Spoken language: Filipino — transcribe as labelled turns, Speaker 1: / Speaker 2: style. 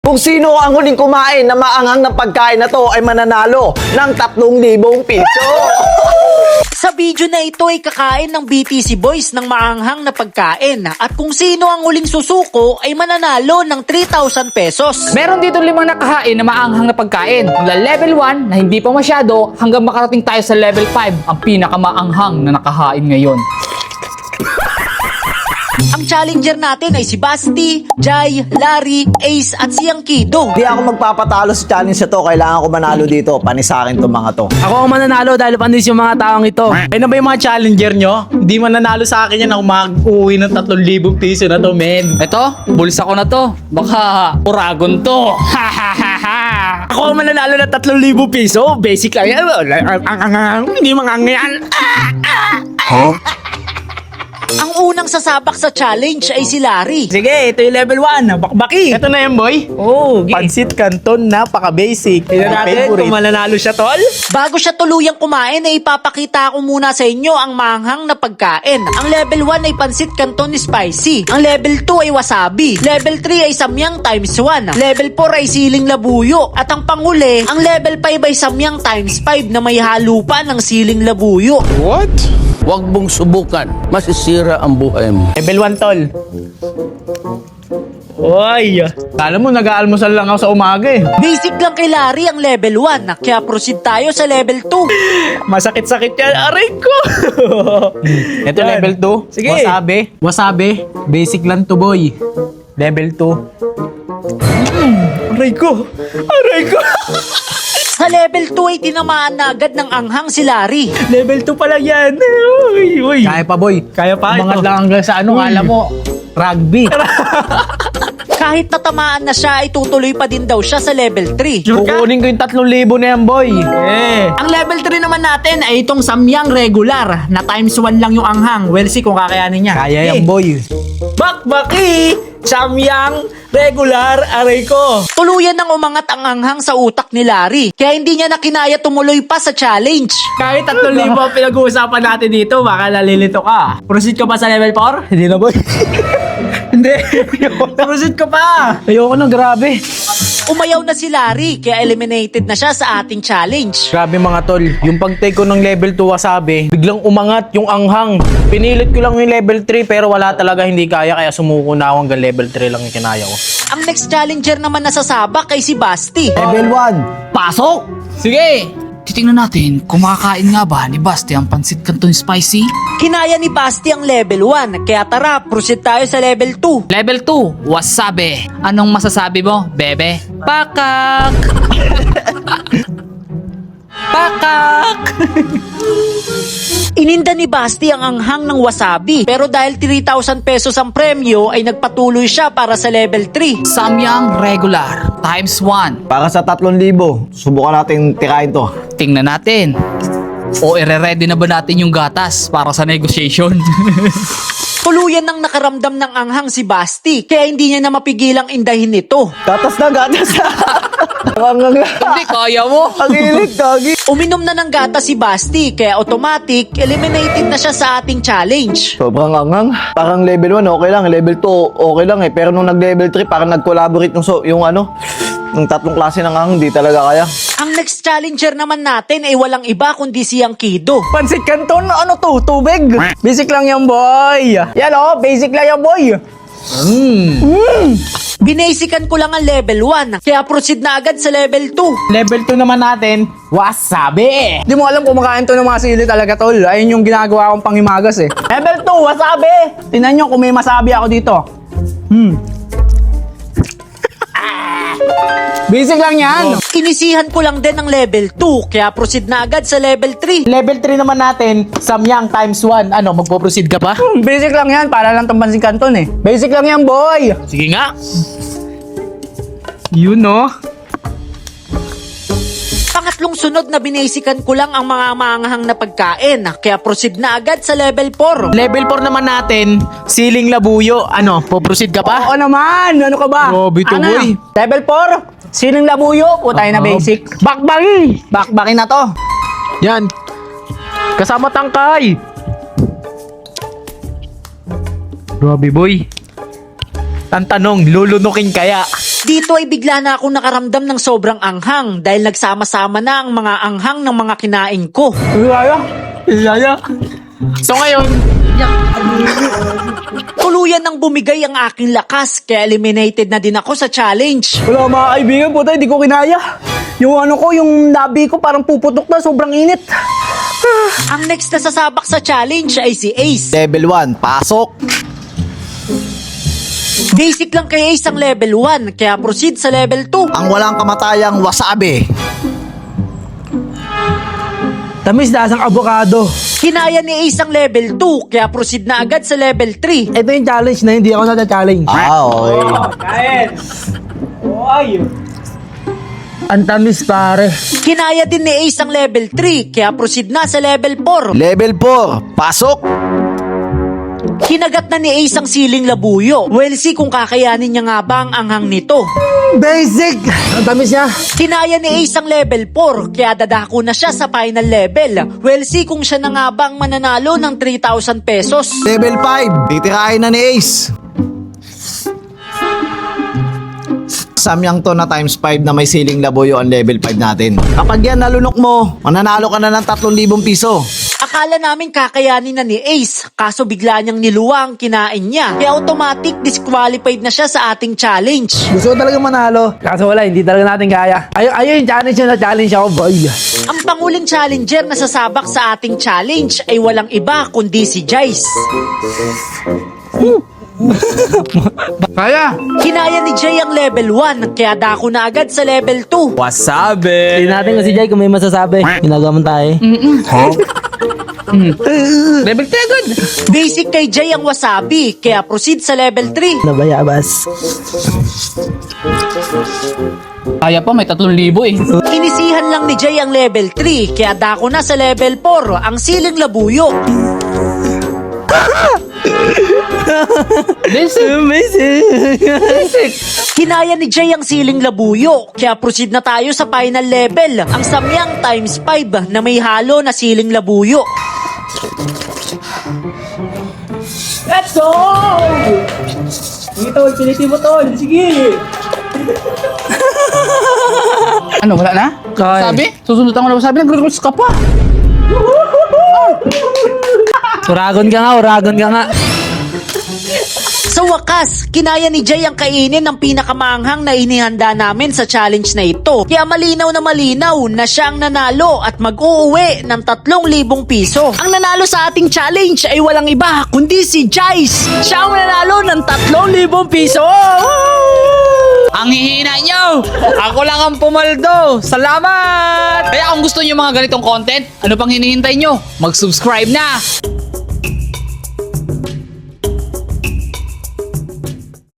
Speaker 1: Kung sino ang huling kumain na maanghang na pagkain na to ay mananalo ng 3,000 piso.
Speaker 2: Sa video na ito ay kakain ng BTC Boys ng maanghang na pagkain. At kung sino ang huling susuko ay mananalo ng 3,000 pesos.
Speaker 3: Meron dito 5 nakahain na maanghang na pagkain. Mula level 1 na hindi pa masyado hanggang makarating tayo sa level 5, ang pinakamaanghang na nakahain ngayon.
Speaker 2: Ang challenger natin ay si Basti, Jai, Larry, Ace at si Kido.
Speaker 1: Di ako magpapatalo sa challenge na to. Kailangan ko manalo dito. Panis sa akin itong mga to.
Speaker 4: Ako ang mananalo dahil panis yung mga taong ito. Ano ba yung mga challenger nyo? Hindi mananalo sa akin yan. Ako mag-uwi ng 3,000 piso na to, men.
Speaker 3: Eto, bulsa ko na to. Baka uragon to.
Speaker 4: Ako ang mananalo ng 3,000 piso. Basic lang yan. Hindi mangangyan.
Speaker 2: Ang unang sasabak sa challenge ay si Larry.
Speaker 4: Sige, ito yung level 1. Bakbaki. Ito na yan, boy. Oh, Pansit Canton, napaka-basic. Tingnan natin kung mananalo siya, tol.
Speaker 2: Bago siya tuluyang kumain ay ipapakita ko muna sa inyo ang maanghang na pagkain. Ang level 1 ay pansit canton spicy. Ang level 2 ay wasabi. Level 3 ay samyang times 1. Level 4 ay siling labuyo. At ang panghuli, ang level 5 ay samyang times 5 na may halo pa ng siling labuyo.
Speaker 5: Huwag mong subukan. Masisira ang buhay mo.
Speaker 4: Level 1, tol. Oy, kala mo nag-aalmusal lang ako sa umaga eh.
Speaker 2: Basic lang kay Larry ang level 1, kaya proceed tayo sa level 2.
Speaker 4: Masakit-sakit yan, aray ko. Ito
Speaker 5: Yan.
Speaker 4: level 2.
Speaker 5: Sige.
Speaker 4: Wasabi. Basic lang to, boy. Level 2. Aray ko.
Speaker 2: Sa level 2 ay tinamaan na agad ng anghang si Larry.
Speaker 4: Level 2 pa lang yan. Uy. Kaya pa, boy. Kaya pa. Umangat lang hanggang sa ano, kala mo. Rugby.
Speaker 2: Kahit natamaan na siya ay tutuloy pa din daw siya sa level 3.
Speaker 4: Kukunin ko yung 3,000 na yan, boy. Ang level 3 naman natin ay itong samyang regular na times 1 lang yung anghang. Well, see kung kakayanin niya. Kaya yan, boy. Bakbaki! Samyang regular, aray ko.
Speaker 2: Tuluyan nang umangat ang anghang sa utak ni Larry, kaya hindi niya na kinaya tumuloy pa sa challenge.
Speaker 4: Kahit 3,000 ang pinag-uusapan natin dito, baka nalilito ka. Proceed ka pa sa level 4? Hindi na, boy. Hindi. Proceed ka pa. Ayoko na, grabe.
Speaker 2: Umayaw na si Larry, kaya eliminated na siya sa ating challenge.
Speaker 4: Grabe mga tol, yung pag-take ko ng level 2 wasabi, biglang umangat yung anghang. Pinilit ko lang yung level 3 pero wala talaga, hindi kaya sumuko na ako hanggang level 3 lang yung kinaya ko.
Speaker 2: Ang next challenger naman na sasabak ay si Basti.
Speaker 1: Level 1.
Speaker 3: Pasok! Sige! Titingnan natin kung makakain nga ba ni Basti ang pansit canton spicy.
Speaker 2: Kinaya ni Basti ang level 1, kaya tara, proceed tayo sa level 2.
Speaker 3: Level 2, wasabi. Anong masasabi mo, bebe? Pakak! Pakak!
Speaker 2: Ininda ni Basti ang anghang ng wasabi, pero dahil 3,000 pesos ang premyo ay nagpatuloy siya para sa level 3.
Speaker 3: Samyang regular times 1.
Speaker 1: Para sa 3,000, subukan natin tirahin to.
Speaker 3: Tingnan natin. O ire-ready na ba natin yung gatas para sa negotiation?
Speaker 2: Tuluyan nang nakaramdam ng anghang si Basti, kaya hindi niya na mapigilang indahin ito.
Speaker 1: Gatas na.
Speaker 3: Hindi, kaya mo.
Speaker 1: Ang ilig, Kagi.
Speaker 2: Uminom na ng gatas si Basti, kaya automatic, eliminated na siya sa ating challenge.
Speaker 1: Sobrang angang. Parang level 1, okay lang. Level 2, okay lang eh. Pero nung nag-level 3, parang nag-collaborate yung tatlong klase ng angang, di talaga kaya.
Speaker 2: Ang next challenger naman natin ay walang iba kundi si Kido.
Speaker 4: Pansit Canton, ano to? Tubig? Basic lang yan, boy. Yan o, basic lang yan, boy.
Speaker 2: Binasican ko lang ang level 1, kaya proceed na agad sa level 2.
Speaker 4: Level 2 naman natin, wasabi. Di mo alam kung makain to ng mga sili talaga, tol. Ayun yung ginagawa kong pangimagas eh. Level 2, wasabi. Tingnan nyo kung may masabi ako dito. Basic lang yan.
Speaker 2: Inisihan ko lang din ang level 2, kaya proceed na agad sa level 3.
Speaker 4: Level 3 naman natin, samyang times 1. Ano, magpo-proceed ka pa? Basic lang yan, para lang tampansin kanton eh. Basic lang yan, boy.
Speaker 3: Sige nga.
Speaker 4: You know?
Speaker 2: Pangatlong sunod na binasican ko lang ang mga maanghang na pagkain, kaya proceed na agad sa level 4.
Speaker 4: Level 4 naman natin, siling labuyo. Ano, po-proceed ka pa? Oo naman, ano ka ba? Grabe to, boy. Level 4, siling labuyo, tayo na basic. Bakbaki! Bakbaki na to. Yan. Kasama tangkay. Grabe, boy. Ang tanong, lulunukin kaya?
Speaker 2: Dito ay bigla na akong nakaramdam ng sobrang anghang dahil nagsama-sama na ang mga anghang ng mga kinain ko.
Speaker 4: So ngayon,
Speaker 2: Tuluyan nang bumigay ang aking lakas kaya eliminated na din ako sa challenge.
Speaker 4: wala mga kaibigan po tayo, di ko kinaya. Yung ano ko, yung labi ko parang puputok na, sobrang init.
Speaker 2: Ang next na sasabak sa challenge ay si Ace.
Speaker 1: Level 1, pasok.
Speaker 2: Basic lang kay Ace ang level 1 kaya proceed sa level 2.
Speaker 1: Ang walang kamatayang wasabi.
Speaker 4: Tamis na asang avocado.
Speaker 2: Kinaya ni Ace ang level 2 kaya proceed na agad sa level 3.
Speaker 4: Ito yung challenge na hindi ako nata-challenge.
Speaker 1: Okay.
Speaker 4: Ang tamis pare.
Speaker 2: Kinaya din ni Ace ang level 3 kaya proceed na sa level 4.
Speaker 1: Level 4, pasok.
Speaker 2: Kinagat na ni Ace ang siling labuyo. We'll see kung kakayanin niya nga ba ang anghang nito.
Speaker 4: Basic! Ang tamis niya.
Speaker 2: Kinaya ni Ace ang level 4 kaya dadako na siya sa final level. We'll see kung siya na nga ba ang mananalo ng 3,000 pesos.
Speaker 1: Level 5, titirahin na ni Ace. Samyang to na times 5 na may siling labuyo ang level 5 natin. Kapag yan nalunok mo, mananalo ka na ng 3,000 piso.
Speaker 2: Akala namin kakayanin na ni Ace, kaso bigla niyang niluwa ang kinain niya. Kaya automatic disqualified na siya sa ating challenge.
Speaker 4: Gusto ko talaga manalo. Kaso wala, hindi talaga natin kaya. Ayun yung challenge na challenge ako, boy.
Speaker 2: Ang panguling challenger na sasabak sa ating challenge ay walang iba kundi si Jace.
Speaker 3: Kaya!
Speaker 2: Kinaya ni Jay ang level 1 kaya dako na agad sa level 2.
Speaker 4: Hindi natin kasi Jay kung may masasabi. Ginagaman tayo.
Speaker 3: Level 3 agad!
Speaker 2: Basic kay Jay ang wasabi kaya proceed sa level 3.
Speaker 4: Nabayabas.
Speaker 3: Kaya pa, may 3,000 eh.
Speaker 2: Inisihan lang ni Jay ang level 3 kaya dako na sa level 4 ang siling labuyo. Kinaya ni Jay ang siling labuyo kaya proceed na tayo sa final level ang samyang times 5 na may halo na siling labuyo.
Speaker 4: Let's go! Sige tol, piniti mo tol. Sige.
Speaker 3: Ano, wala na?
Speaker 4: Kaya.
Speaker 3: Sabi? Susunod ang wala sabi, nag-request ka pa.
Speaker 4: Uragon ka nga.
Speaker 2: Sa wakas, kinaya ni Jay ang kainin ng pinakamanghang na inihanda namin sa challenge na ito. Kaya malinaw na siya ang nanalo at mag-uuwi ng 3,000 piso. Ang nanalo sa ating challenge ay walang iba kundi si Jace. Siya ang nanalo ng 3,000 piso.
Speaker 3: Ang hihina nyo! Ako lang ang pumaldo! Salamat! Kaya kung gusto nyo mga ganitong content, ano pang hinihintay nyo? Mag-subscribe na!